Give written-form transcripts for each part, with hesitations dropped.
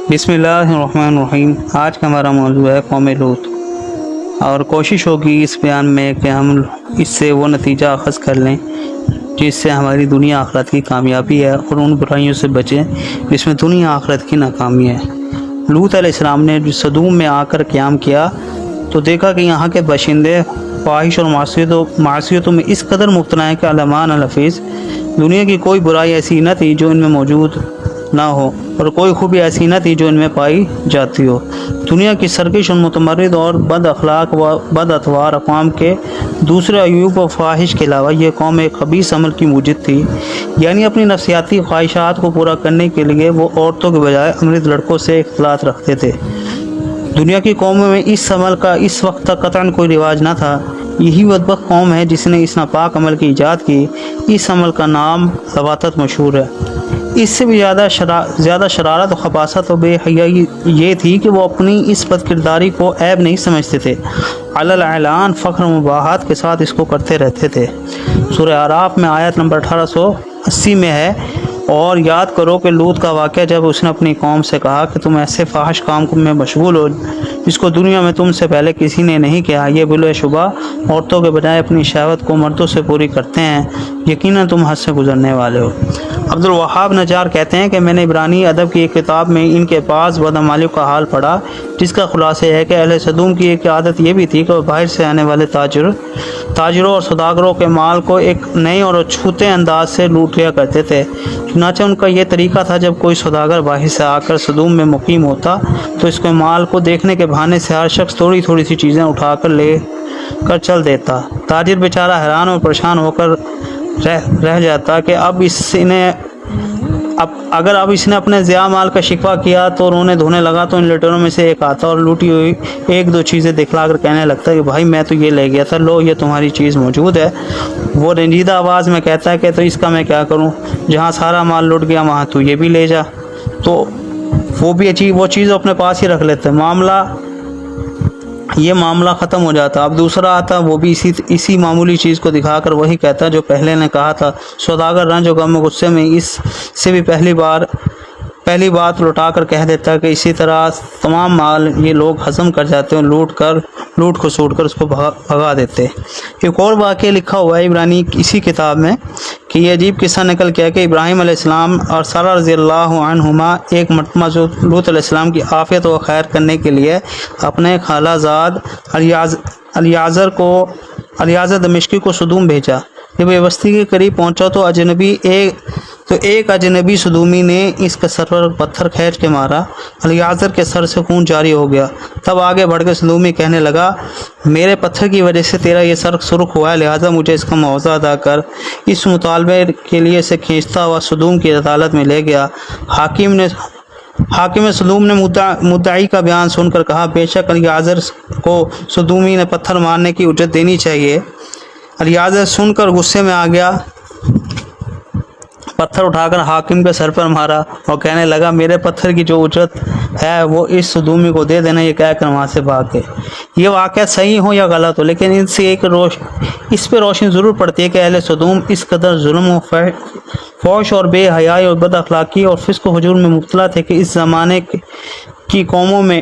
بسم اللہ الرحمن الرحیم۔ آج کا ہمارا موضوع ہے قوم لوط، اور کوشش ہوگی اس بیان میں کہ ہم اس سے وہ نتیجہ اخذ کر لیں جس سے ہماری دنیا آخرت کی کامیابی ہے، اور ان برائیوں سے بچیں جس میں دنیا آخرت کی ناکامی ہے۔ لوط علیہ السلام نے جو صدوم میں آ کر قیام کیا تو دیکھا کہ یہاں کے باشندے فواہش اور معصیتوں میں اس قدر مبتلا ہیں کہ علمان الحفیظ، دنیا کی کوئی برائی ایسی نہ تھی جو ان میں موجود نہ ہو، اور کوئی خوبی ایسی نہ تھی جو ان میں پائی جاتی ہو۔ دنیا کی سرکش اور متمرد اور بد اخلاق و بد اتوار اقوام کے دوسرے عیوب و فواہش کے علاوہ یہ قوم ایک خبیث عمل کی موجد تھی، یعنی اپنی نفسیاتی خواہشات کو پورا کرنے کے لیے وہ عورتوں کے بجائے امرد لڑکوں سے اختلاط رکھتے تھے۔ دنیا کی قوموں میں اس عمل کا اس وقت تک قطعاً کوئی رواج نہ تھا۔ یہی بدبخت قوم ہے جس نے اس ناپاک عمل کی ایجاد کی۔ اس عمل کا نام لواطت مشہور ہے۔ اس سے بھی زیادہ شرارت و خباثت و بے حیائی یہ تھی کہ وہ اپنی اس بد کرداری کو عیب نہیں سمجھتے تھے، علی الاعلان فخر و مباحات کے ساتھ اس کو کرتے رہتے تھے۔ سورہ اعراف میں آیت نمبر 1880 میں ہے، اور یاد کرو کہ لوط کا واقعہ جب اس نے اپنی قوم سے کہا کہ تم ایسے فاحش کام میں مشغول ہو جس کو دنیا میں تم سے پہلے کسی نے نہیں کیا، یہ بلا شبہ عورتوں کے بجائے اپنی شہوت کو مردوں سے پوری کرتے ہیں، یقیناً تم حد سے گزرنے والے ہو۔ عبد الوہاب نجار کہتے ہیں کہ میں نے عبرانی ادب کی ایک کتاب میں ان کے پاس بدعمالیوں کا حال پڑھا، جس کا خلاصہ ہے کہ اہل صدوم کی ایک عادت یہ بھی تھی کہ وہ باہر سے آنے والے تاجروں اور سوداگروں کے مال کو ایک نئے اور چھوتے انداز سے لوٹ لیا کرتے تھے۔ چنانچہ ان کا یہ طریقہ تھا، جب کوئی سوداگر باہر سے آ کر صدوم میں مقیم ہوتا تو اس کے مال کو دیکھنے کے بہانے سے ہر شخص تھوڑی تھوڑی سی چیزیں اٹھا کر لے کر چل دیتا۔ تاجر بیچارہ حیران اور پریشان ہو کر رہ جاتا کہ اگر اس نے اپنے ضیاع مال کا شکوہ کیا تو رونے دھونے لگا تو ان لٹیروں میں سے ایک آتا اور لوٹی ہوئی ایک دو چیزیں دکھلا کر کہنے لگتا کہ بھائی میں تو یہ لے گیا تھا، لو یہ تمہاری چیز موجود ہے۔ وہ رنجیدہ آواز میں کہتا ہے کہ تو اس کا میں کیا کروں، جہاں سارا مال لٹ گیا وہاں تو یہ بھی لے جا۔ تو وہ چیز اپنے پاس ہی رکھ لیتے، یہ معاملہ ختم ہو جاتا۔ اب دوسرا آتا، وہ بھی اسی معمولی چیز کو دکھا کر وہی کہتا جو پہلے نے کہا تھا۔ سوداگر رنج و غم و غصے میں اس سے بھی پہلی بات لوٹا کر کہہ دیتا کہ اسی طرح تمام مال یہ لوگ ہضم کر جاتے ہیں، لوٹ کھسوٹ کر اس کو بھگا دیتے۔ ایک اور واقعہ لکھا ہوا ہے عبرانی اسی کتاب میں کہ یہ عجیب قصہ نکل کیا کہ ابراہیم علیہ السلام اور سارہ رضی اللہ عنہما ایک مرتبہ لوط علیہ السلام کی عافیت و خیر کرنے کے لیے اپنے خالہ زاد الیعزر دمشقی کو صدوم بھیجا۔ جب یہ بستی کے قریب پہنچا تو ایک اجنبی صدومی نے اس کے سر پر پتھر کھینچ کے مارا، الیعزر کے سر سے خون جاری ہو گیا۔ تب آگے بڑھ کے صدومی کہنے لگا، میرے پتھر کی وجہ سے تیرا یہ سر سرخ ہوا ہے، لہٰذا مجھے اس کا معاوضہ ادا کر۔ اس مطالبے کے لیے اسے کھینچتا ہوا صدوم کی عدالت میں لے گیا۔ حاکم صدوم نے مدعی کا بیان سن کر کہا، بے شک الیعزر کو صدومی نے پتھر مارنے کی اجرت دینی چاہیے۔ الیعزر سن کر غصے میں آ گیا، پتھر اٹھا کر حاکم کے سر پر مارا اور کہنے لگا، میرے پتھر کی جو اجرت ہے وہ اس صدومی کو دے دینا۔ یہ کہہ کر وہاں سے بھاگ گئے۔ یہ واقعہ صحیح ہو یا غلط ہو، لیکن اس پہ روشنی ضرور پڑتی ہے کہ اہل صدوم اس قدر ظلم و فحش اور بے حیائی اور بد اخلاقی اور فسق و فجور میں مبتلا تھے کہ اس زمانے کی قوموں میں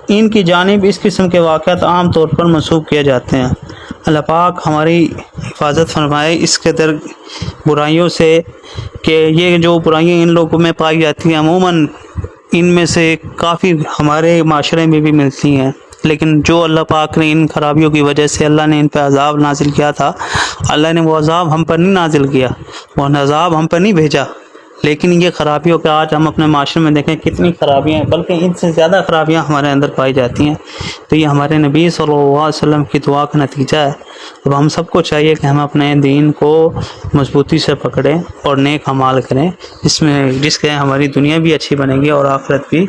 ان کی جانب اس قسم کے واقعات عام طور پر منسوب کیے جاتے ہیں۔ اللہ پاک ہماری حفاظت فرمائے اس قدر برائیوں سے، کہ یہ جو برائیاں ان لوگوں میں پائی جاتی ہیں عموماً ان میں سے کافی ہمارے معاشرے میں بھی ملتی ہیں، لیکن جو اللہ پاک نے ان خرابیوں کی وجہ سے اللہ نے ان پہ عذاب نازل کیا تھا، اللہ نے وہ عذاب ہم پر نہیں نازل کیا، وہ عذاب ہم پر نہیں بھیجا، لیکن یہ خرابیوں کے آج ہم اپنے معاشرے میں دیکھیں کتنی خرابیاں ہیں، بلکہ ان سے زیادہ خرابیاں ہمارے اندر پائی جاتی ہیں۔ تو یہ ہمارے نبی صلی اللہ علیہ وسلم کی دعا کا نتیجہ ہے۔ اب ہم سب کو چاہیے کہ ہم اپنے دین کو مضبوطی سے پکڑیں اور نیک اعمال کریں، جس سے ہماری دنیا بھی اچھی بنے گی اور آخرت بھی۔